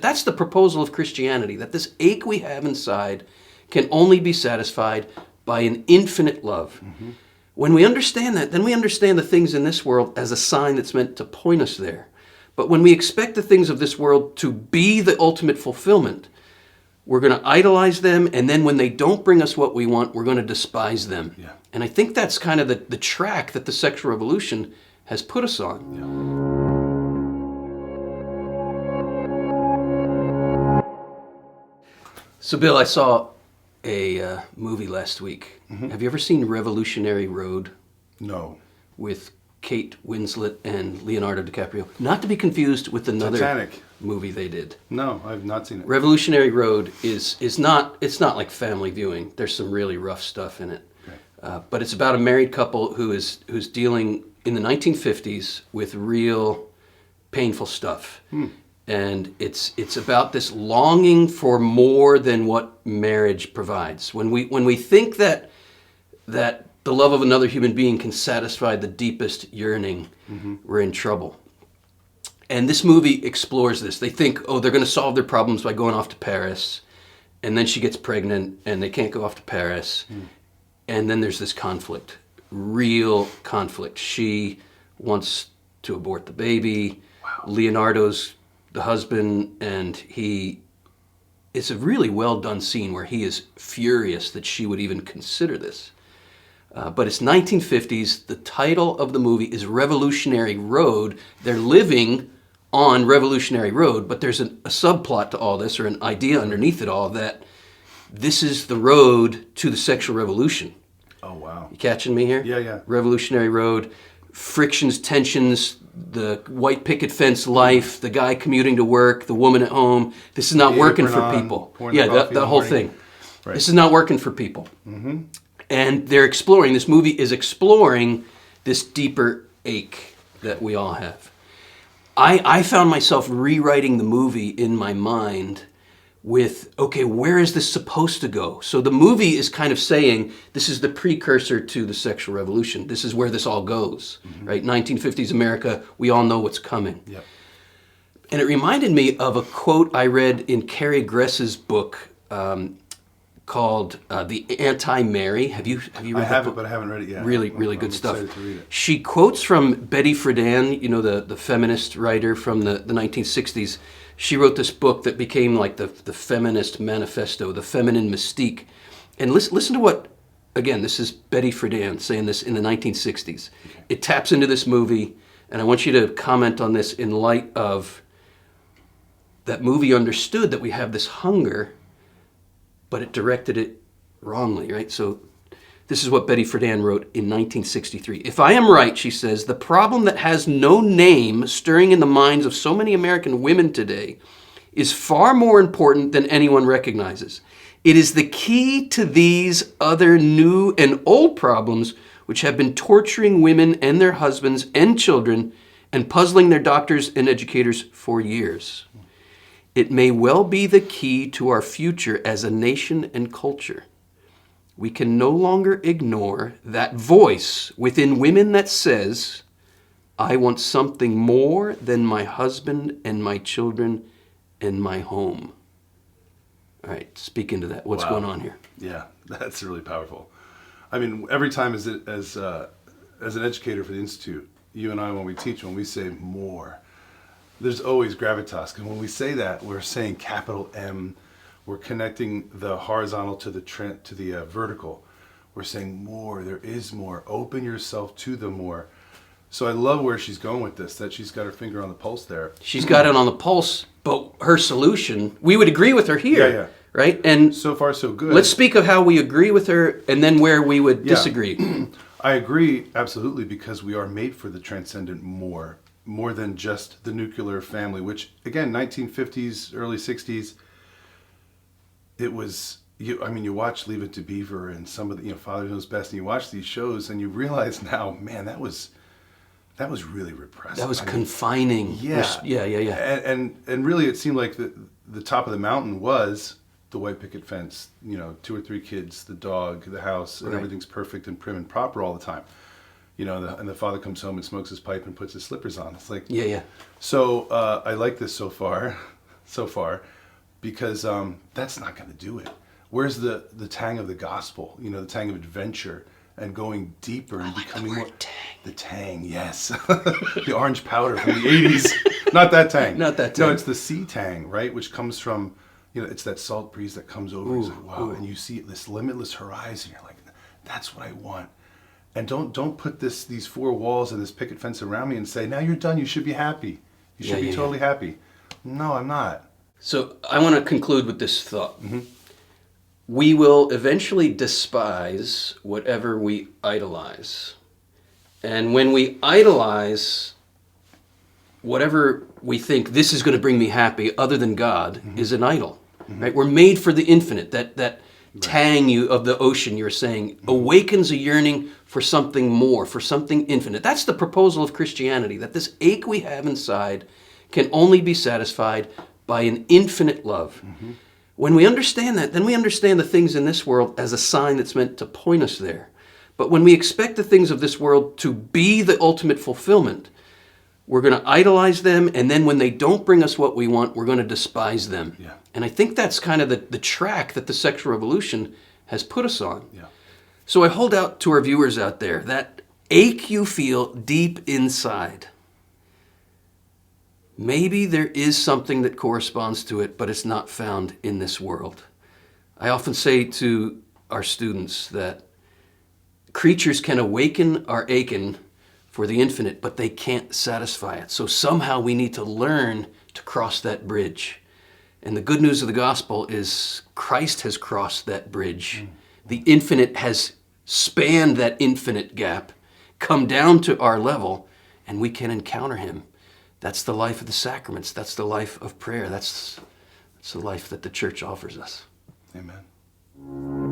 That's the proposal of Christianity, that this ache we have inside can only be satisfied by an infinite love. Mm-hmm. When we understand that, then we understand the things in this world as a sign that's meant to point us there. But when we expect the things of this world to be the ultimate fulfillment, we're going to idolize them, and then when they don't bring us what we want, we're going to despise them. Yeah. And I think that's kind of the track that the sexual revolution has put us on. Yeah. So, Bill, I saw a movie last week. Mm-hmm. Have you ever seen Revolutionary Road? No. With Kate Winslet and Leonardo DiCaprio. Not to be confused with another Titanic movie they did. No, I've not seen it. Revolutionary Road is not like family viewing. There's some really rough stuff in it. Okay. But it's about a married couple who's dealing in the 1950s with real painful stuff. And it's about this longing for more than what marriage provides. When we think that the love of another human being can satisfy the deepest yearning, mm-hmm. we're in trouble. And this movie explores this. They think, they're going to solve their problems by going off to Paris. And then she gets pregnant and they can't go off to Paris. And then there's this conflict, real conflict. She wants to abort the baby. Wow. Leonardo's the husband, and it's a really well done scene where he is furious that she would even consider this. But it's 1950s. The title of the movie is Revolutionary Road. They're living on Revolutionary Road, but there's a subplot to all this, or an idea underneath it all, that this is the road to the sexual revolution. Oh, wow. You catching me here? Yeah. Revolutionary Road, frictions, tensions, the white picket fence life, the guy commuting to work, the woman at home. This is not working for people. Yeah, the whole thing. Right. This is not working for people. Mm-hmm. And this movie is exploring this deeper ache that we all have. I found myself rewriting the movie in my mind with, where is this supposed to go? So the movie is kind of saying, this is the precursor to the sexual revolution. This is where this all goes, mm-hmm. right? 1950s America, we all know what's coming. Yep. And it reminded me of a quote I read in Carrie Gress's book, called The Anti-Mary. Have you read I have it, but I haven't read it yet. Really good stuff. I'm excited to read it. She quotes from Betty Friedan, the feminist writer from the 1960s. She wrote this book that became like the feminist manifesto, the feminine mystique. And listen to what, again, this is Betty Friedan saying this in the 1960s. Okay. It taps into this movie, and I want you to comment on this in light of that movie understood that we have this hunger, but it directed it wrongly, right? So this is what Betty Friedan wrote in 1963. If I am right, she says, the problem that has no name stirring in the minds of so many American women today is far more important than anyone recognizes. It is the key to these other new and old problems which have been torturing women and their husbands and children and puzzling their doctors and educators for years. It may well be the key to our future as a nation and culture. We can no longer ignore that voice within women that says, I want something more than my husband and my children and my home. All right, speak into that. What's going on here? Yeah, that's really powerful. I mean, every time as an educator for the Institute, you and I, when we say more, there's always gravitas. And when we say that, we're saying capital M. We're connecting the horizontal to the vertical. We're saying more. There is more. Open yourself to the more. So I love where she's going with this, that she's got her finger on the pulse there. She's got it on the pulse, but her solution, we would agree with her here. Yeah. Right? And so far, so good. Let's speak of how we agree with her and then where we would disagree. I agree, absolutely, because we are made for the transcendent more than just the nuclear family, which, again, 1950s, early 60s, it was, you watch Leave It to Beaver and some of the, Father Knows Best, and you watch these shows and you realize now, man, that was really repressive. That was confining. Yeah. And really it seemed like the top of the mountain was the white picket fence, 2 or 3 kids, the dog, the house, and everything's perfect and prim and proper all the time. And the father comes home and smokes his pipe and puts his slippers on. It's like, yeah. So I like this so far. so far, because that's not going to do it. Where's the tang of the gospel? You know, the tang of adventure and going deeper and becoming more. Tang. The tang, yes. The orange powder from the 80s. Not that tang. Not that tang. No, it's the sea tang, right? Which comes from, you know, it's that salt breeze that comes over. It's like, wow. And you see this limitless horizon. You're like, that's what I want. And don't put these four walls and this picket fence around me and say, now you're done. You should be happy. You should be totally happy. No, I'm not. So I want to conclude with this thought. We will eventually despise whatever we idolize. And when we idolize whatever we think this is going to bring me happy other than God is an idol. Right? We're made for the infinite. That tang of the ocean, you're saying, awakens a yearning for something more, for something infinite. That's the proposal of Christianity, that this ache we have inside can only be satisfied by an infinite love. When we understand that, then we understand the things in this world as a sign that's meant to point us there. But when we expect the things of this world to be the ultimate fulfillment, we're going to idolize them, and then when they don't bring us what we want, we're going to despise them. Yeah. And I think that's kind of the track that the sexual revolution has put us on. Yeah. So I hold out to our viewers out there, that ache you feel deep inside. Maybe there is something that corresponds to it, but it's not found in this world. I often say to our students that creatures can awaken our aching for the infinite, but they can't satisfy it. So somehow we need to learn to cross that bridge. And the good news of the gospel is Christ has crossed that bridge. The infinite has spanned that infinite gap, come down to our level, and we can encounter him. That's the life of the sacraments. That's the life of prayer. That's the life that the church offers us. Amen.